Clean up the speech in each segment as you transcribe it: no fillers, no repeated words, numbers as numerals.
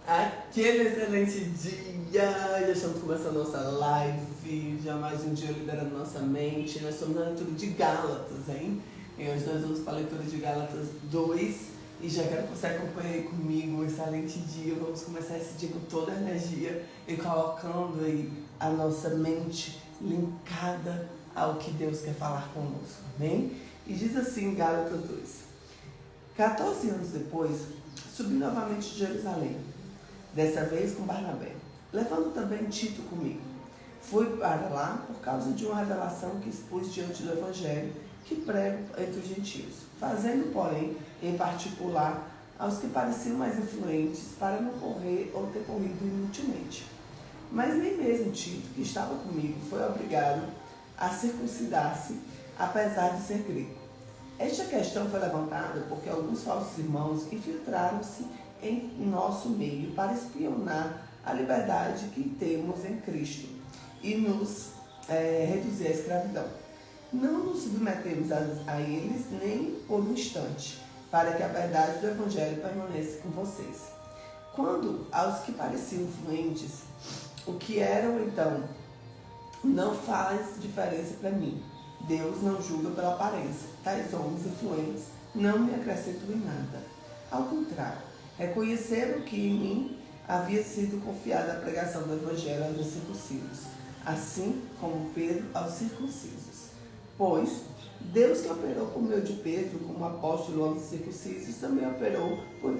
Aquele excelente dia! Já estamos começando a nossa live, já mais um dia liderando nossa mente. Nós estamos na leitura de Gálatas, hein? E hoje nós vamos para a leitura de Gálatas 2 e já quero que você acompanhe comigo um excelente dia. Vamos começar esse dia com toda a energia e colocando aí a nossa mente linkada ao que Deus quer falar conosco, amém? E diz assim, Gálatas 2: 14 anos depois, subi novamente de Jerusalém, dessa vez com Barnabé, levando também Tito comigo. Fui para lá por causa de uma revelação que expus diante do Evangelho que prego entre os gentios, fazendo, porém, em particular aos que pareciam mais influentes, para não correr ou ter corrido inutilmente. Mas nem mesmo Tito, que estava comigo, foi obrigado a circuncidar-se, apesar de ser grego. Esta questão foi levantada porque alguns falsos irmãos infiltraram-se em nosso meio para espionar a liberdade que temos em Cristo e nos reduzir à escravidão. Não nos submetemos a eles nem por um instante, para que a verdade do Evangelho permaneça com vocês. Quando aos que pareciam influentes, o que eram então, não faz diferença para mim. Deus não julga pela aparência. Tais homens influentes não me acrescentam em nada. Ao contrário, reconheceram que em mim havia sido confiada a pregação do Evangelho aos incircuncisos, assim como Pedro aos circuncisos. Pois Deus, que operou por meio de Pedro como apóstolo aos circuncisos, também operou por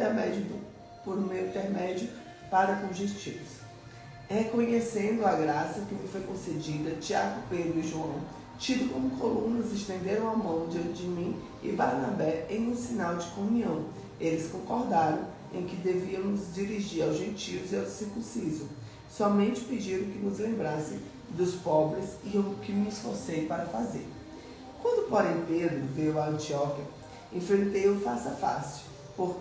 meu intermédio para com os gentios. Reconhecendo a graça que me foi concedida, Tiago, Pedro e João, tido como colunas, estenderam a mão diante de mim e Barnabé em um sinal de comunhão. Eles concordaram em que devíamos dirigir aos gentios e aos circuncisos. Somente pediram que nos lembrassem dos pobres e o que me esforcei para fazer. Quando, porém, Pedro veio a Antioquia, enfrentei-o face a face, por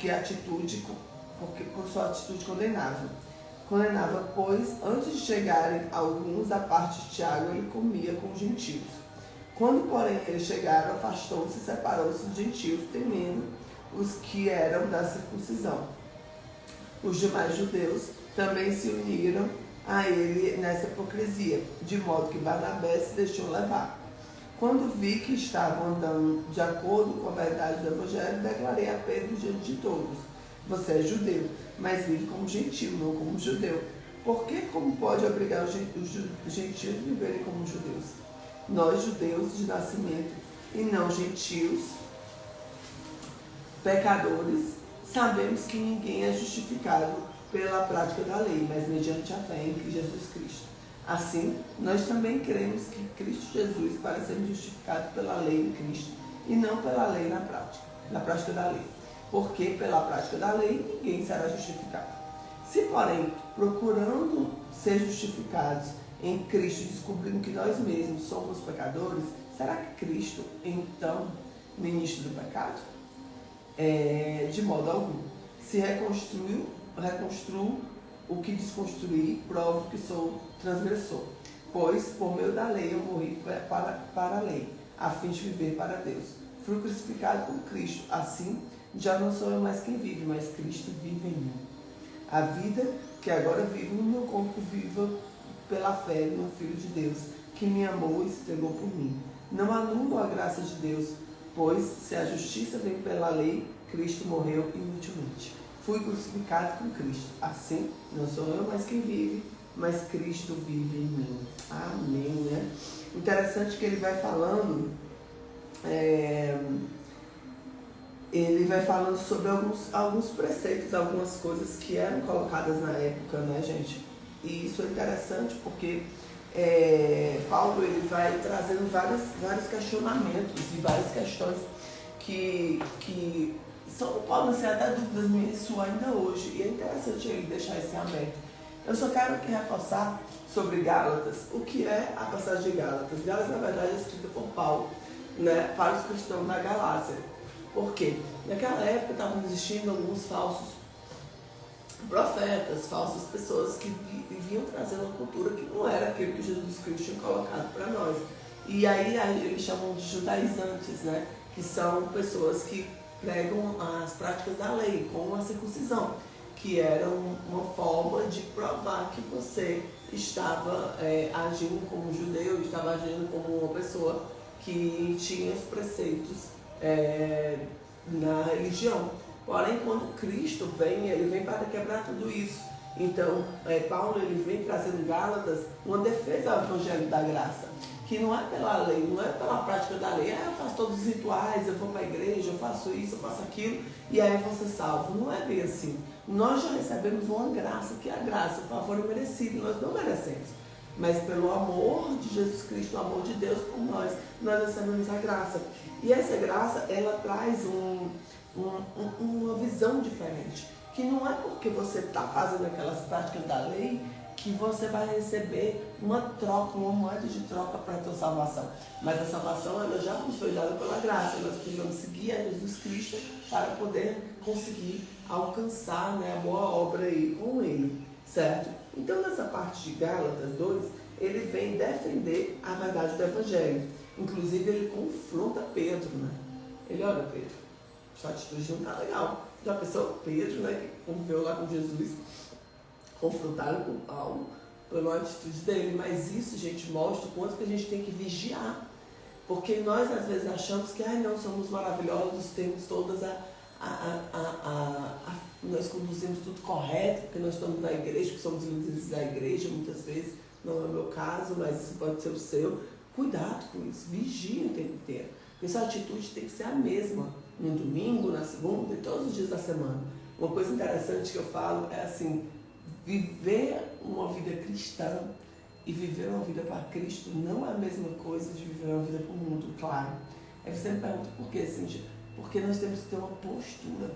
sua atitude condenável. Pois, antes de chegarem alguns da parte de Tiago, ele comia com os gentios. Quando, porém, eles chegaram, afastou-se e separou-se dos gentios, temendo os que eram da circuncisão. Os demais judeus também se uniram a ele nessa hipocrisia, de modo que Barnabé se deixou levar. Quando vi que estavam andando de acordo com a verdade do Evangelho, declarei a Pedro diante de todos: você é judeu, mas vive como gentil, não como judeu. Porque como pode obrigar os gentios a viverem como judeus? Nós, judeus de nascimento, e não gentios, pecadores, sabemos que ninguém é justificado pela prática da lei, mas mediante a fé em Jesus Cristo. Assim, nós também cremos que Cristo Jesus, para sermos justificados pela lei em Cristo, e não pela lei na prática da lei. Porque pela prática da lei ninguém será justificado. Se, porém, procurando ser justificados em Cristo, descobrindo que nós mesmos somos pecadores, será que Cristo, então, ministro do pecado? De modo algum. Se reconstruo o que desconstruí, provo que sou transgressor. Pois, por meio da lei, eu morri para a lei, a fim de viver para Deus. Fui crucificado com Cristo. Assim, já não sou eu mais quem vive, mas Cristo vive em mim. A vida que agora vivo no meu corpo, viva pela fé no Filho de Deus, que me amou e se entregou por mim. Não anulo a graça de Deus, pois se a justiça vem pela lei, Cristo morreu inutilmente. Fui crucificado com Cristo. Assim, não sou eu mais quem vive, mas Cristo vive em mim. Amém, né? Interessante que ele vai falando... ele vai falando sobre alguns preceitos, algumas coisas que eram colocadas na época, né, gente? E isso é interessante porque Paulo ele vai trazendo vários questionamentos e várias questões que podem ser até dúvidas minhas e suas ainda hoje. E é interessante ele deixar isso aberto. Eu só quero aqui reforçar sobre Gálatas, o que é a passagem de Gálatas. Gálatas, na verdade, é escrita por Paulo, né, para os cristãos da Galácia. Por quê? Naquela época estavam existindo alguns falsos profetas, falsas pessoas que vinham trazendo uma cultura que não era aquilo que Jesus Cristo tinha colocado para nós. E aí eles chamam de judaizantes, né? Que são pessoas que pregam as práticas da lei, como a circuncisão. que era uma forma de provar que você estava agindo como judeu, estava agindo como uma pessoa que tinha os preceitos na religião. Porém, quando Cristo vem, ele vem para quebrar tudo isso. Então, Paulo ele vem trazendo em Gálatas uma defesa ao Evangelho da Graça, que não é pela lei, não é pela prática da lei. Eu faço todos os rituais, eu vou para a igreja, eu faço isso, eu faço aquilo, e aí eu vou ser salvo. Não é bem assim. Nós já recebemos uma graça, que é a graça, o favor imerecido, nós não merecemos. Mas pelo amor de Jesus Cristo, o amor de Deus por nós recebemos a graça. E essa graça, ela traz uma visão diferente. Que não é porque você está fazendo aquelas práticas da lei que você vai receber uma troca, uma moeda de troca para a tua salvação. Mas a salvação ela já nos foi dada pela graça. Nós precisamos seguir a Jesus Cristo para poder conseguir alcançar, né, a boa obra aí com Ele, certo? Então nessa parte de Gálatas 2, ele vem defender a verdade do Evangelho. Inclusive ele confronta Pedro, né? Ele, olha Pedro, sua atitude não está legal. Já pensou Pedro, né, que conviveu lá com Jesus, confrontado com Paulo pela atitude dele. Mas isso, gente, mostra o quanto que a gente tem que vigiar. Porque nós às vezes achamos que não somos maravilhosos, temos todas nós conduzimos tudo correto, porque nós estamos na igreja, porque somos líderes da igreja, muitas vezes, não é o meu caso, mas isso pode ser o seu. Cuidado com isso, vigia o tempo inteiro. Porque sua atitude tem que ser a mesma no domingo, na segunda e todos os dias da semana. Uma coisa interessante que eu falo é assim, viver uma vida cristã e viver uma vida para Cristo não é a mesma coisa de viver uma vida para o mundo, claro. Aí você me pergunta por quê, Cíntia? Porque nós temos que ter uma postura.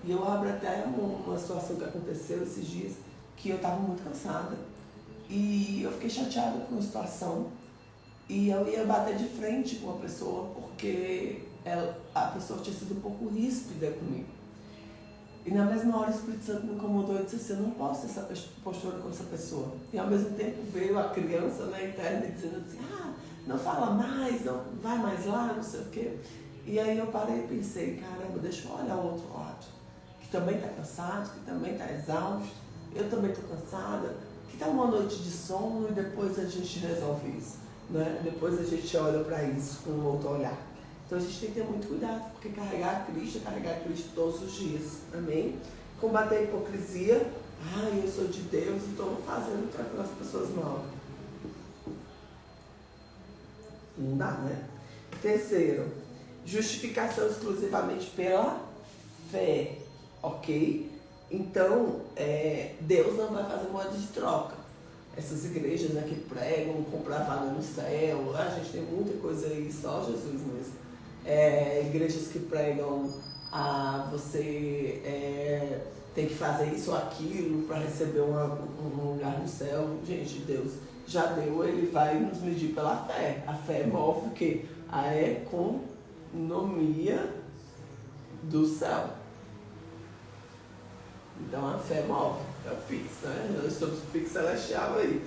E eu abro até uma situação que aconteceu esses dias, que eu estava muito cansada. E eu fiquei chateada com a situação. E eu ia bater de frente com a pessoa, porque a pessoa tinha sido um pouco ríspida comigo. E na mesma hora o Espírito Santo me incomodou e disse assim, eu não posso ter essa postura com essa pessoa. E ao mesmo tempo veio a criança na interna dizendo assim, não fala mais, não vai mais lá, não sei o quê. E aí eu parei e pensei, caramba, deixa eu olhar o outro lado, que também está cansado, que também está exausto, eu também estou cansada, que está uma noite de sono e depois a gente resolve isso, né? Depois a gente olha para isso com um outro olhar. Então a gente tem que ter muito cuidado, porque carregar Cristo é carregar Cristo todos os dias, amém? Combater a hipocrisia, eu sou de Deus e estou fazendo para aquelas pessoas mal. Não dá, né? Terceiro, justificação exclusivamente pela fé, ok? Então, Deus não vai fazer moeda de troca. Essas igrejas, né, que pregam, comprar vaga no céu, a gente tem muita coisa aí, só Jesus mesmo. Igrejas que pregam, você tem que fazer isso ou aquilo para receber um lugar no céu. Gente, Deus já deu, Ele vai nos medir pela fé. A fé move o quê? A economia do céu. Então a fé move, é o Pix, né? Nós somos o Pix celestial aí.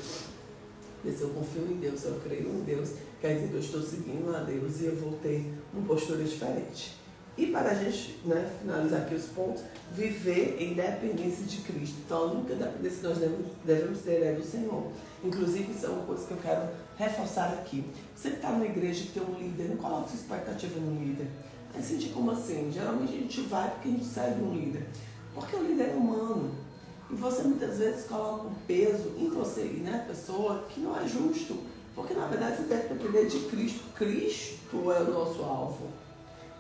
Se eu confio em Deus, se eu creio em Deus, quer dizer que eu estou seguindo a Deus e eu vou ter uma postura diferente. E para a gente, né, finalizar aqui os pontos, viver em dependência de Cristo. Então a única dependência que nós devemos ter é do Senhor. Inclusive, isso é uma coisa que eu quero reforçar aqui. Você que está numa igreja que tem um líder, não coloque sua expectativa no líder. Aí sentir como assim? Geralmente a gente vai porque a gente segue um líder. Porque o líder é humano. E você muitas vezes coloca um peso em você e na pessoa que não é justo. Porque na verdade você deve depender de Cristo. Cristo é o nosso alvo.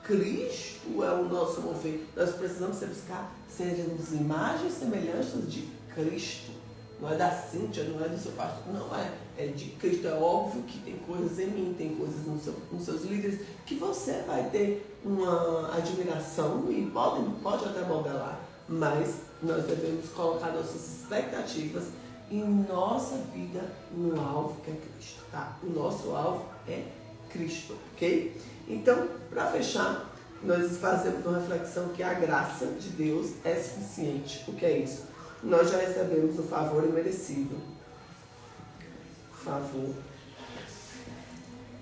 Cristo é o nosso mover. Nós precisamos buscar sermos imagens e semelhanças de Cristo. Não é da Cíntia, não é do seu pastor, não é. É de Cristo. É óbvio que tem coisas em mim, tem coisas nos seus líderes que você vai ter uma admiração e pode até modelar. Mas nós devemos colocar nossas expectativas em nossa vida no alvo que é Cristo, tá? O nosso alvo é Cristo, ok? Então, para fechar, nós fazemos uma reflexão que a graça de Deus é suficiente. O que é isso? Nós já recebemos o favor imerecido. Favor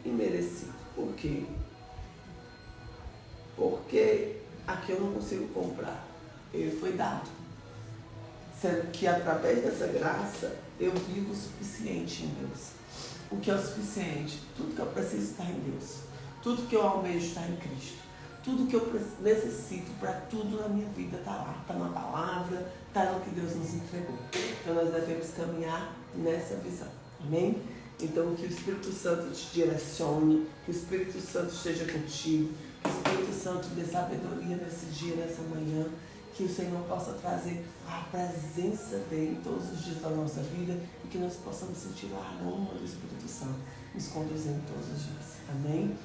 imerecido. Por quê? Porque aqui eu não consigo comprar. Ele foi dado. Sendo que através dessa graça eu vivo o suficiente em Deus. O que é o suficiente? Tudo que eu preciso está em Deus. Tudo que eu almejo está em Cristo. Tudo que eu necessito para tudo na minha vida está lá. Está na palavra, está no que Deus nos entregou. Então nós devemos caminhar nessa visão. Amém? Então que o Espírito Santo te direcione, que o Espírito Santo esteja contigo, que o Espírito Santo dê sabedoria nesse dia, nessa manhã, que o Senhor possa trazer a presença dele todos os dias da nossa vida e que nós possamos sentir o aroma do Espírito Santo nos conduzindo todos os dias. Amém?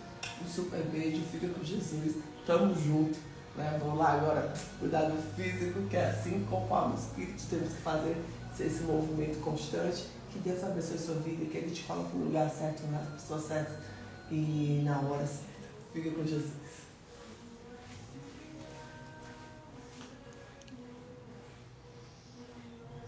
Um super beijo, fica com Jesus, tamo junto. Né? Vamos lá agora cuidar do físico, que é assim conforme o Espírito temos que fazer esse movimento constante. Que Deus abençoe a sua vida, que Ele te coloque no lugar certo, nas pessoas certas e na hora certa. Fica com Jesus.